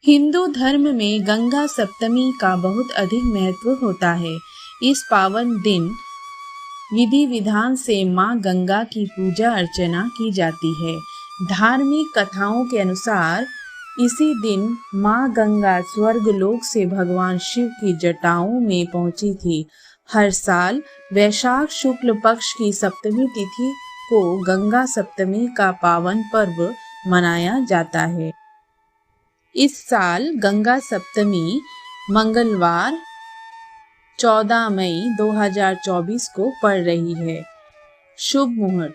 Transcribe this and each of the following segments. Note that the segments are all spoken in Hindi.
हिंदू धर्म में गंगा सप्तमी का बहुत अधिक महत्व होता है। इस पावन दिन विधि विधान से मां गंगा की पूजा अर्चना की जाती है। धार्मिक कथाओं के अनुसार इसी दिन मां गंगा स्वर्गलोक से भगवान शिव की जटाओं में पहुंची थी। हर साल वैशाख शुक्ल पक्ष की सप्तमी तिथि को गंगा सप्तमी का पावन पर्व मनाया जाता है। इस साल गंगा सप्तमी मंगलवार 14 मई 2024 को पड़ रही है। शुभ मुहूर्त।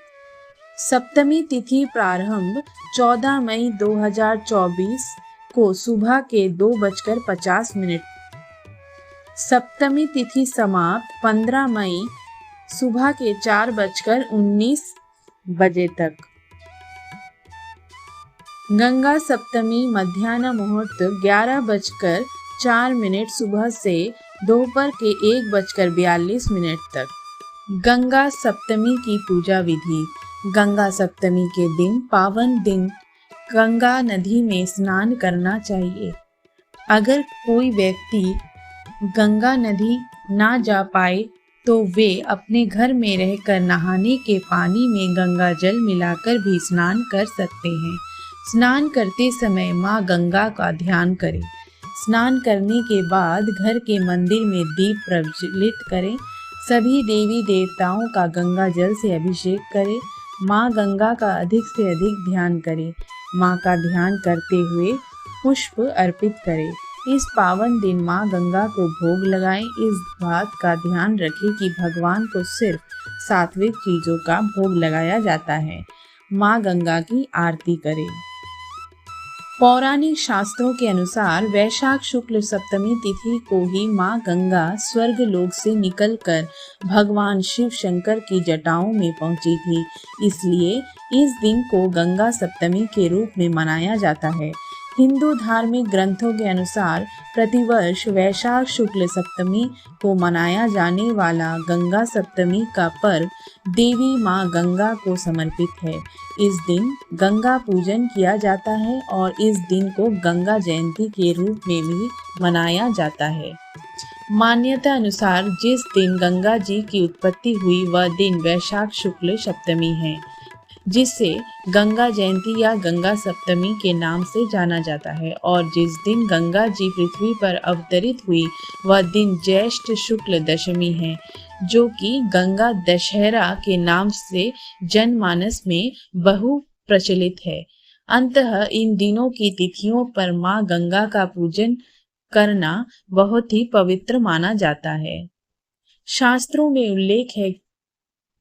सप्तमी तिथि प्रारंभ 14 मई 2024 को सुबह के 2:50। सप्तमी तिथि समाप्त 15 मई सुबह के 4:19 तक। गंगा सप्तमी मध्याह्न मुहूर्त 11:04 सुबह से दोपहर के 1:42 तक। गंगा सप्तमी की पूजा विधि। गंगा सप्तमी के दिन पावन दिन गंगा नदी में स्नान करना चाहिए। अगर कोई व्यक्ति गंगा नदी ना जा पाए तो वे अपने घर में रहकर नहाने के पानी में गंगा जल मिलाकर भी स्नान कर सकते हैं। स्नान करते समय मां गंगा का ध्यान करें। स्नान करने के बाद घर के मंदिर में दीप प्रज्वलित करें। सभी देवी देवताओं का गंगा जल से अभिषेक करें। मां गंगा का अधिक से अधिक ध्यान करें। मां का ध्यान करते हुए पुष्प अर्पित करें। इस पावन दिन मां गंगा को भोग लगाएं। इस बात का ध्यान रखें कि भगवान को सिर्फ सात्विक चीजों का भोग लगाया जाता है। मां गंगा की आरती करें। पौराणिक शास्त्रों के अनुसार वैशाख शुक्ल सप्तमी तिथि को ही मां गंगा स्वर्गलोक से निकलकर भगवान शिव शंकर की जटाओं में पहुंची थी। इसलिए इस दिन को गंगा सप्तमी के रूप में मनाया जाता है। हिंदू धार्मिक ग्रंथों के अनुसार प्रतिवर्ष वैशाख शुक्ल सप्तमी को मनाया जाने वाला गंगा सप्तमी का पर्व देवी मां गंगा को समर्पित है। इस दिन गंगा पूजन किया जाता है और इस दिन को गंगा जयंती के रूप में भी मनाया जाता है। मान्यता अनुसार जिस दिन गंगा जी की उत्पत्ति हुई वह दिन वैशाख शुक्ल सप्तमी है, जिसे गंगा जयंती या गंगा सप्तमी के नाम से जाना जाता है। और जिस दिन गंगा जी पृथ्वी पर अवतरित हुई वह दिन ज्येष्ठ शुक्ल दशमी है, जो कि गंगा दशहरा के नाम से जनमानस में बहु प्रचलित है। अंततः इन दिनों की तिथियों पर मां गंगा का पूजन करना बहुत ही पवित्र माना जाता है। शास्त्रों में उल्लेख है,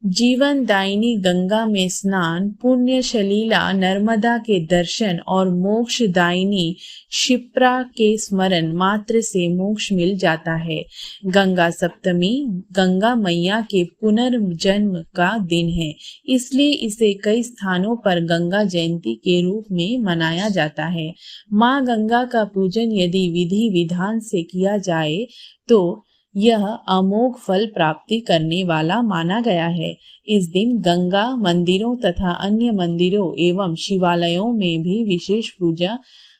जीवन दायिनी गंगा में स्नान, पुण्य शलीला नर्मदा के दर्शन और मोक्ष दायिनी क्षिप्रा के स्मरण मात्र से मोक्ष मिल जाता है। गंगा सप्तमी गंगा मैया के पुनर्जन्म का दिन है, इसलिए इसे कई स्थानों पर गंगा जयंती के रूप में मनाया जाता है। मां गंगा का पूजन यदि विधि विधान से किया जाए तो यह अमोघ फल प्राप्ति करने वाला माना गया है। इस दिन गंगा मंदिरों तथा अन्य मंदिरों एवं शिवालयों में भी विशेष पूजा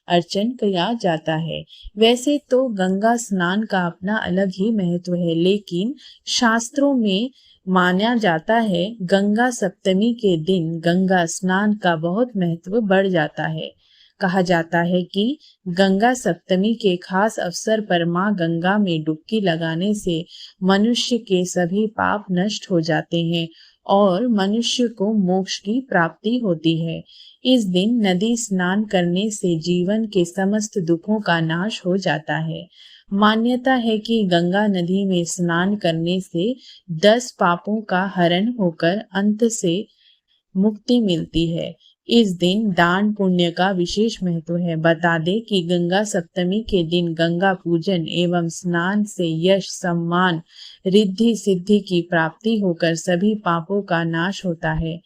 अर्चन किया जाता है। वैसे तो गंगा स्नान का अपना अलग ही महत्व है, लेकिन शास्त्रों में माना जाता है गंगा सप्तमी के दिन गंगा स्नान का बहुत महत्व बढ़ जाता है। कहा जाता है कि गंगा सप्तमी के खास अवसर पर मां गंगा में डुबकी लगाने से मनुष्य के सभी पाप नष्ट हो जाते हैं और मनुष्य को मोक्ष की प्राप्ति होती है। इस दिन नदी स्नान करने से जीवन के समस्त दुखों का नाश हो जाता है। मान्यता है कि गंगा नदी में स्नान करने से 10 पापों का हरण होकर अंत से मुक्ति मिलती है। इस दिन दान पुण्य का विशेष महत्व है। बता दें कि गंगा सप्तमी के दिन गंगा पूजन एवं स्नान से यश, सम्मान, रिद्धि सिद्धि की प्राप्ति होकर सभी पापों का नाश होता है।